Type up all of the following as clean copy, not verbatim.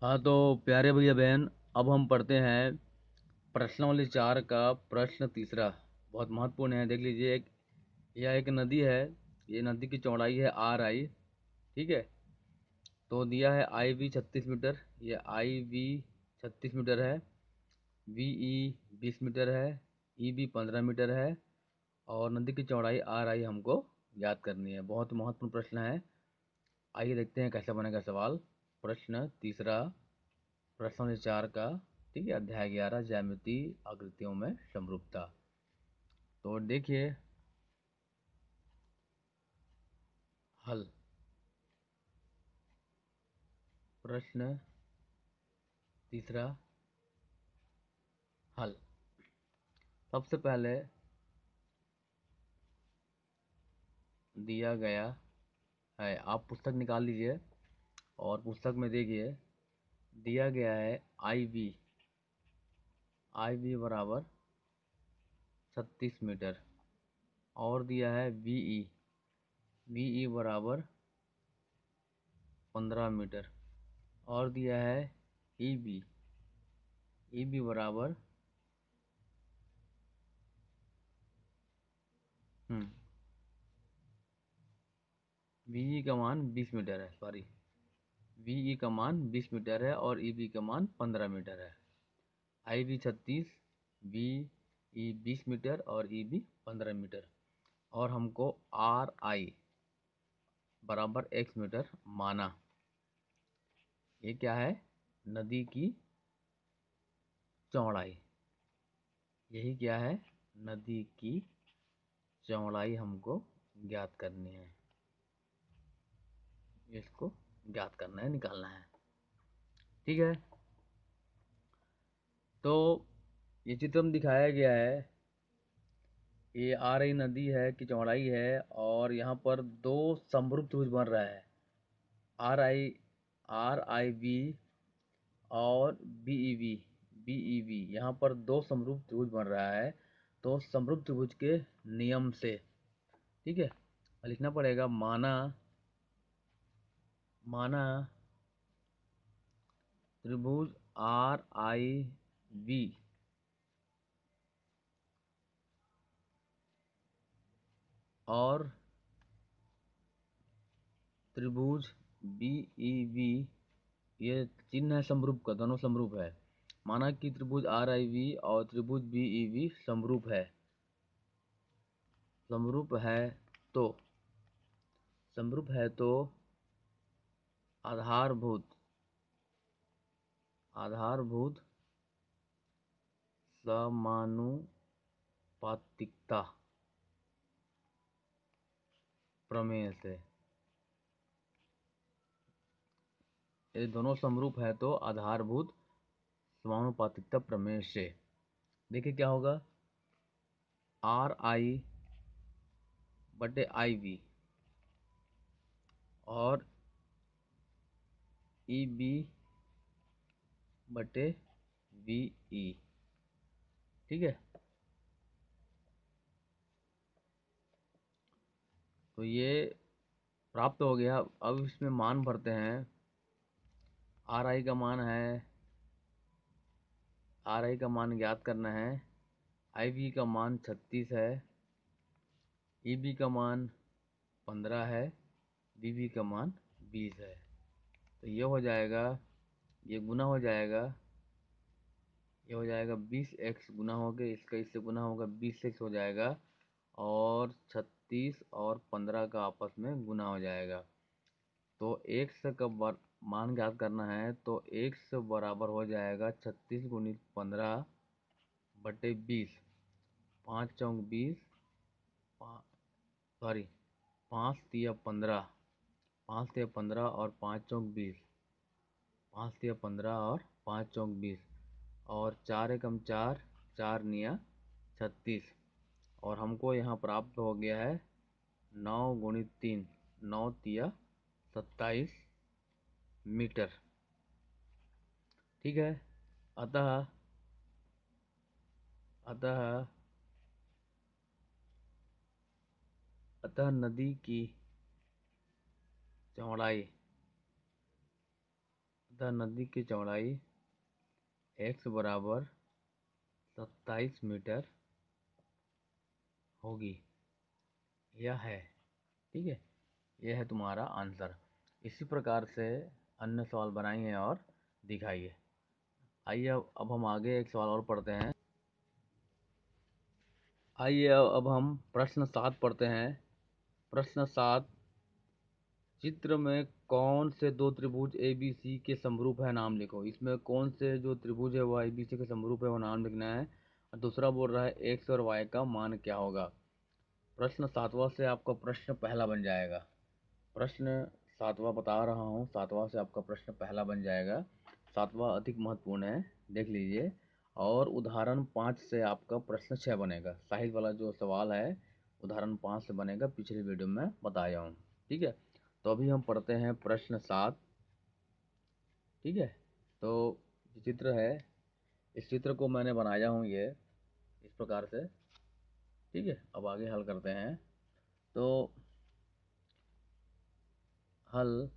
हाँ तो प्यारे भैया बहन, अब हम पढ़ते हैं प्रश्नावली 4 का प्रश्न तीसरा। बहुत महत्वपूर्ण है, देख लीजिए। यह एक नदी है। ये नदी की चौड़ाई है RI। ठीक है। तो दिया है IV 36 मीटर। ये IV 36 मीटर है। VE 20 मीटर है। EB 15 मीटर है। और नदी की चौड़ाई RI हमको याद करनी है। बहुत महत्वपूर्ण प्रश्न है। आइए देखते हैं कैसा बनेगा सवाल। प्रश्न तीसरा, प्रश्न 4 का। ठीक है, अध्याय 11 ज्यामितीय आकृतियों में समरूपता। तो देखिए, हल। प्रश्न तीसरा, हल। सबसे पहले दिया गया है, आप पुस्तक निकाल लीजिए और पुस्तक में देखिए। दिया गया है आई वी बराबर 36 मीटर। और दिया है वी ई बराबर 15 मीटर। और दिया है ई बी बराबर वी का मान 20 मीटर है, सॉरी। वी का मान 20 मीटर है और ई बी का मान 15 मीटर है। IV 36, VE 20 मीटर और EB 15 मीटर। और हमको RI बराबर X मीटर माना। ये क्या है? नदी की चौड़ाई। यही क्या है? नदी की चौड़ाई हमको ज्ञात करनी है। इसको ज्ञात करना है, निकालना है। ठीक है। तो ये चित्र में दिखाया गया है। ये आ रही नदी है की चौड़ाई है और यहाँ पर दो समरूप त्रिभुज बन रहा है। RI RIB और BEB यहाँ पर दो समरूप त्रिभुज बन रहा है। तो समरूप त्रिभुज के नियम से, ठीक है, लिखना पड़ेगा। माना माना त्रिभुज RIB और त्रिभुज BEB, ये चिन्ह है समरूप का, दोनों समरूप है। माना कि त्रिभुज RIB और त्रिभुज BEB समरूप है। समरूप है तो समरूप है तो आधारभूत आधारभूत समानुपातिकता प्रमेय से, ये दोनों समरूप है तो आधारभूत समानुपातिकता प्रमेय से देखिए क्या होगा। RI बटे IV और EB बटे VE। ठीक है। तो ये प्राप्त हो गया। अब इसमें मान भरते हैं। RI का मान है, RI का मान ज्ञात करना है। IV का मान 36 है। EB का मान 15 है। BB का मान 20 है। तो ये हो जाएगा, ये गुना हो जाएगा। ये हो जाएगा 20x गुना हो गया, इसका इससे गुना होगा 20x हो जाएगा। और 36 और 15 का आपस में गुना हो जाएगा। तो x का मान ज्ञात करना है तो x बराबर हो जाएगा 36 गुणित 15 बटे 20। 5 चौक 20, सॉरी, 5 तिया 15, 5 तिया 15 और 5 चौक 20। 5 तिया 15 और 5 चौक 20 और 4 एकम 4, 4 निया 36। और हमको यहाँ प्राप्त हो गया है 9 गुणित 3, 9 तिया 27 मीटर। ठीक है। अतः अतः अतः नदी की चौड़ाई तथा नदी की चौड़ाई x बराबर 27 मीटर होगी। यह है, ठीक है, यह है तुम्हारा आंसर। इसी प्रकार से अन्य सवाल बनाइए और दिखाइए। आइए अब हम आगे एक सवाल और पढ़ते हैं। आइए अब हम प्रश्न 7 पढ़ते हैं। प्रश्न 7, चित्र में कौन से दो त्रिभुज ABC के समरूप है, नाम लिखो। इसमें कौन से जो त्रिभुज है वह ABC के समरूप है, वो नाम लिखना है। और दूसरा बोल रहा है x और y का मान क्या होगा। प्रश्न 7वां से आपका प्रश्न पहला बन जाएगा। प्रश्न 7वां बता रहा हूँ, 7वां से आपका प्रश्न पहला बन जाएगा। 7वां अधिक महत्वपूर्ण है, देख लीजिए। और उदाहरण 5 से आपका प्रश्न 6 बनेगा। साहित्य वाला जो सवाल है उदाहरण 5 से बनेगा, पिछले वीडियो में बताया हूँ, ठीक है। तो अभी हम पढ़ते हैं प्रश्न 7, ठीक है। तो ये चित्र है, इस चित्र को मैंने बनाया हूँ ये इस प्रकार से, ठीक है। अब आगे हल करते हैं। तो हल,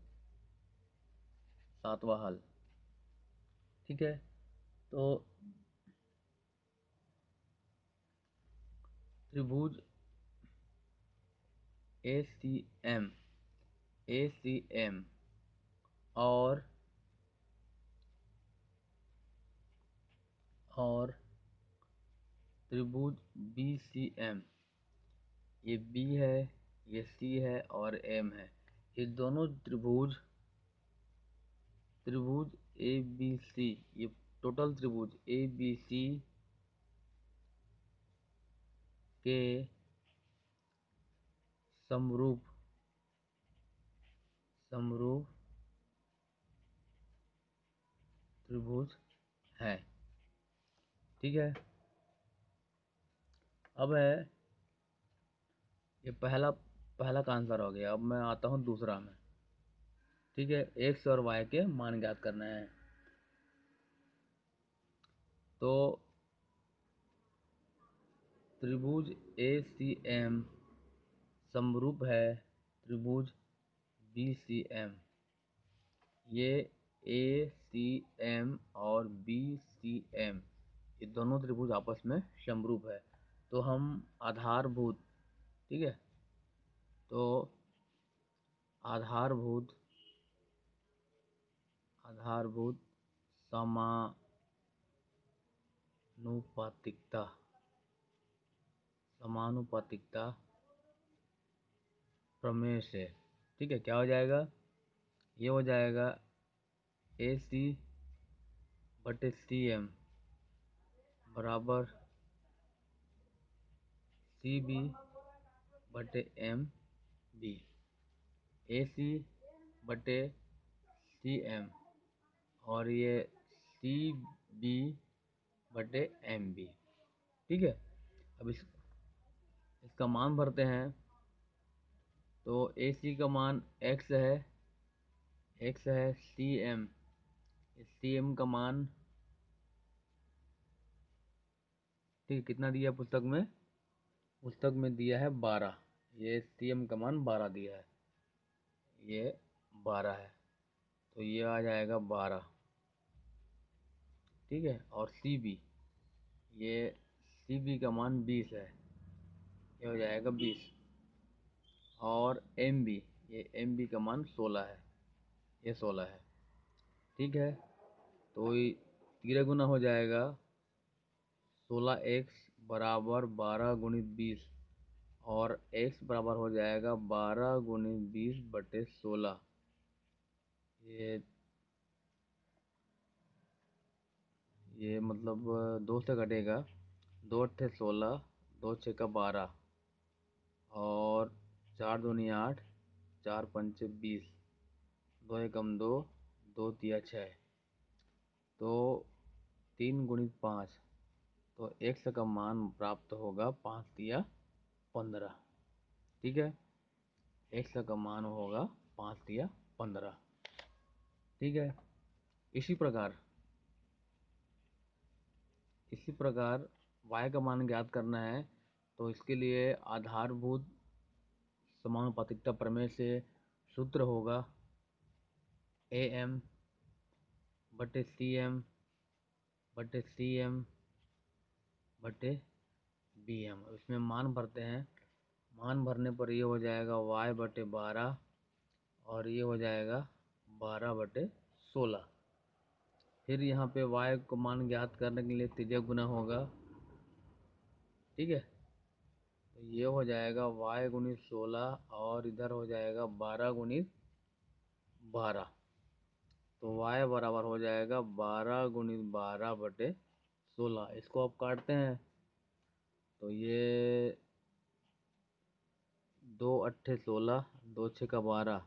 7वां हल, ठीक है। तो त्रिभुज ACM और त्रिभुज BCM, ये B है, ये C है और M है। ये दोनों त्रिभुज ABC, ये टोटल त्रिभुज ABC के समरूप त्रिभुज है, ठीक है। अब है, ये पहला का आंसर हो गया। अब मैं आता हूँ दूसरा में, ठीक है। x और y के मान ज्ञात करना है। तो त्रिभुज ACM समरूप है त्रिभुज BCM। ये ACM और BCM, ये दोनों त्रिभुज आपस में समरूप है। तो हम आधारभूत, ठीक है, तो आधारभूत समानुपातिकता प्रमेय से, ठीक है, क्या हो जाएगा, ये हो जाएगा AC बटे CM बराबर CB बटे MB। AC बटे CM और ये CB बटे MB, ठीक है। अब इसका मान भरते हैं। तो AC का मान x है, CM, CM का मान, ठीक है, कितना दिया पुस्तक में दिया है 12। ये CM का मान 12 दिया है, ये 12 है, तो ये आ जाएगा 12, ठीक है। और CB, ये CB का मान 20 है, ये हो जाएगा 20। और MB, ये MB का मान 16 है, ये 16 है, ठीक है। तो ये 13 गुना हो जाएगा 16x बराबर 12 गुणित 20, और x बराबर हो जाएगा 12 गुणित 20 बटे 16। ये मतलब 2 से कटेगा, 2 अट्ठे 16, 2 छक्का 12, और 4 दूनी 8, 4 पंचे 20, 2 एकम 2, 2 तिया 6, तो 3 गुणित 5, तो x का मान प्राप्त होगा 5 तिया 15, ठीक है। x का मान होगा 5 तिया 15, ठीक है। इसी प्रकार y का मान ज्ञात करना है। तो इसके लिए आधारभूत समानुपातिकता प्रमेय से सूत्र होगा AM बटे सी एम बटे सी एम बटे बी एम। इसमें मान भरते हैं। मान भरने पर ये हो जाएगा y बटे 12 और ये हो जाएगा 12/16। फिर यहाँ पे y को मान ज्ञात करने के लिए त्रिज्या गुना होगा, ठीक है। तो ये हो जाएगा y गुणित 16 और इधर हो जाएगा 12 गुणित 12। तो y बराबर हो जाएगा 12 गुणित 12/16। इसको आप काटते हैं तो ये 2 अट्ठे 16, 2 छः 12,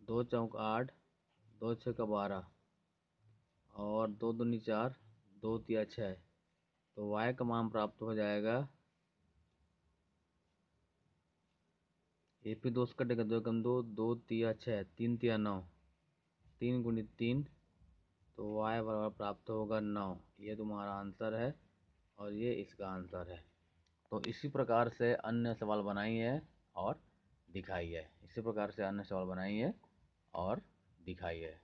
2 चौक 8, 2 छः 12 और 2 दूनी 4, 2 तिया 6। तो y का मान प्राप्त हो जाएगा, ये भी 2 से कटेगा, 2 कम 2, 2 तिया 6, 3 तिया 9, 3 गुणित 3। तो y बराबर प्राप्त होगा 9। ये तुम्हारा आंसर है और ये इसका आंसर है। तो इसी प्रकार से अन्य सवाल बनाइए और दिखाइए। इसी प्रकार से अन्य सवाल बनाइए और दिखाइए।